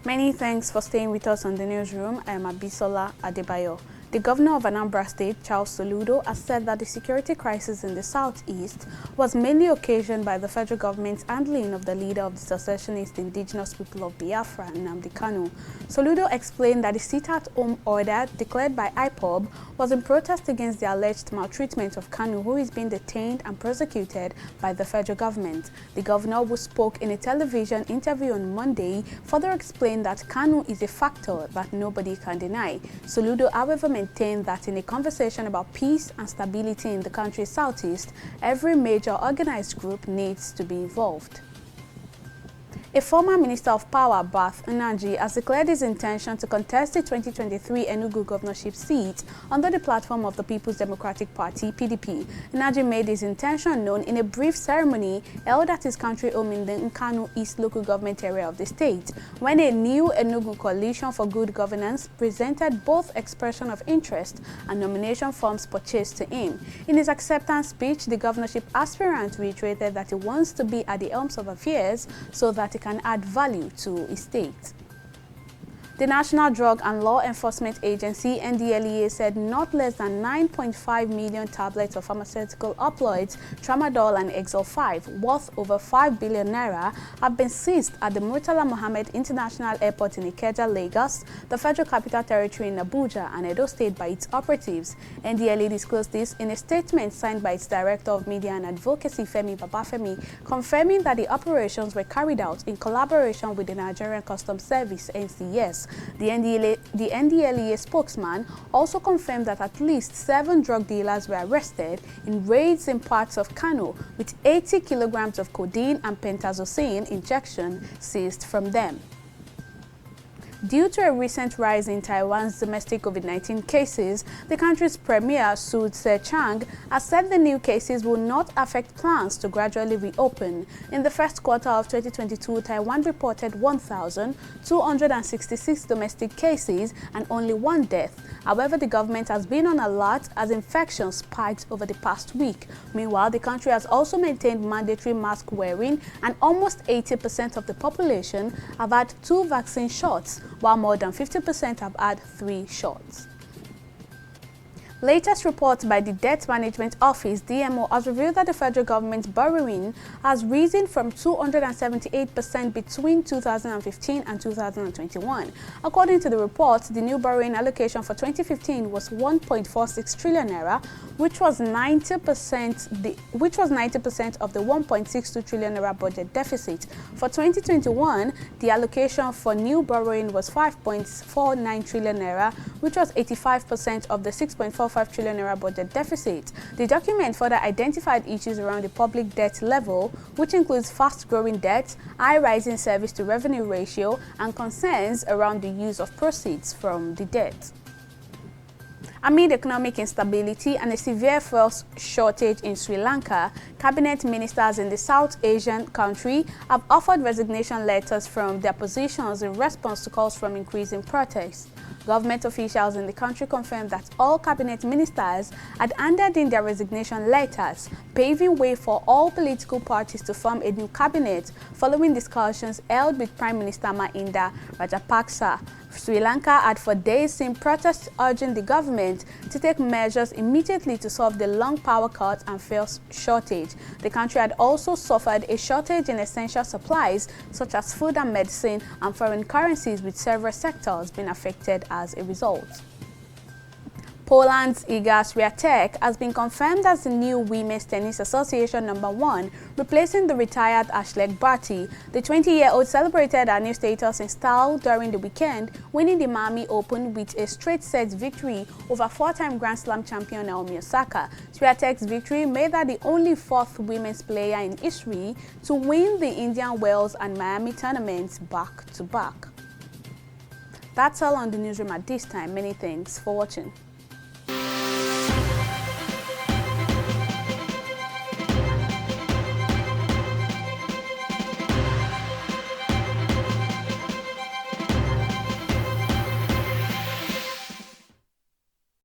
Many thanks for staying with us on the newsroom. I am Abisola Adebayo. The governor of Anambra State, Charles Soludo, has said that the security crisis in the southeast was mainly occasioned by the federal government's handling of the leader of the secessionist indigenous people of Biafra, Nnamdi Kanu. Soludo explained that the sit-at-home order declared by IPOB was in protest against the alleged maltreatment of Kanu, who is being detained and prosecuted by the federal government. The governor, who spoke in a television interview on Monday, further explained that Kanu is a factor that nobody can deny. Soludo, however, maintained that in a conversation about peace and stability in the country's southeast, every major organized group needs to be involved. A former Minister of Power, Bath Nnaji, has declared his intention to contest the 2023 Enugu governorship seat under the platform of the People's Democratic Party, PDP. Nnaji made his intention known in a brief ceremony held at his country home in the Nkanu East local government area of the state, when a new Enugu Coalition for Good Governance presented both expression of interest and nomination forms purchased to him. In his acceptance speech, the governorship aspirant reiterated that he wants to be at the helm of affairs so that he can add value to his state. The National Drug and Law Enforcement Agency, NDLEA, said not less than 9.5 million tablets of pharmaceutical opioids, Tramadol and Exel 5, worth over 5 billion naira, have been seized at the Murtala Mohammed International Airport in Ikeja, Lagos, the Federal Capital Territory in Abuja, and Edo State by its operatives. NDLEA disclosed this in a statement signed by its Director of Media and Advocacy, Femi Babafemi, confirming that the operations were carried out in collaboration with the Nigerian Customs Service, NCS. The NDLEA spokesman also confirmed that at least 7 drug dealers were arrested in raids in parts of Kano, with 80 kilograms of codeine and pentazocine injection seized from them. Due to a recent rise in Taiwan's domestic COVID-19 cases, the country's premier, Su Tseng-Chang, has said the new cases will not affect plans to gradually reopen. In the first quarter of 2022, Taiwan reported 1,266 domestic cases and only 1 death. However, the government has been on alert as infections spiked over the past week. Meanwhile, the country has also maintained mandatory mask wearing, and almost 80% of the population have had 2 vaccine shots, while more than 50% have had 3 shots. Latest reports by the Debt Management Office, DMO, has revealed that the federal government's borrowing has risen from 278% between 2015 and 2021. According to the report, the new borrowing allocation for 2015 was 1.46 trillion naira, which was 90% of the 1.62 trillion naira budget deficit. For 2021, the allocation for new borrowing was 5.49 trillion naira, which was 85% of the 6.45 trillion naira budget deficit. The document further identified issues around the public debt level, which includes fast-growing debt, high rising service-to-revenue ratio, and concerns around the use of proceeds from the debt. Amid economic instability and a severe fuel shortage in Sri Lanka, cabinet ministers in the South Asian country have offered resignation letters from their positions in response to calls from increasing protests. Government officials in the country confirmed that all cabinet ministers had handed in their resignation letters, paving way for all political parties to form a new cabinet following discussions held with Prime Minister Mahinda Rajapaksa. Sri Lanka had for days seen protests urging the government to take measures immediately to solve the long power cut and fuel shortage. The country had also suffered a shortage in essential supplies such as food and medicine and foreign currencies, with several sectors being affected as a result. Poland's Iga Swiatek has been confirmed as the new Women's Tennis Association #1, replacing the retired Ashleigh Barty. The 20-year-old celebrated her new status in style during the weekend, winning the Miami Open with a straight-set victory over 4-time Grand Slam champion Naomi Osaka. Swiatek's victory made her the only 4th women's player in history to win the Indian Wells and Miami tournaments back-to-back. That's all on the newsroom at this time. Many thanks for watching.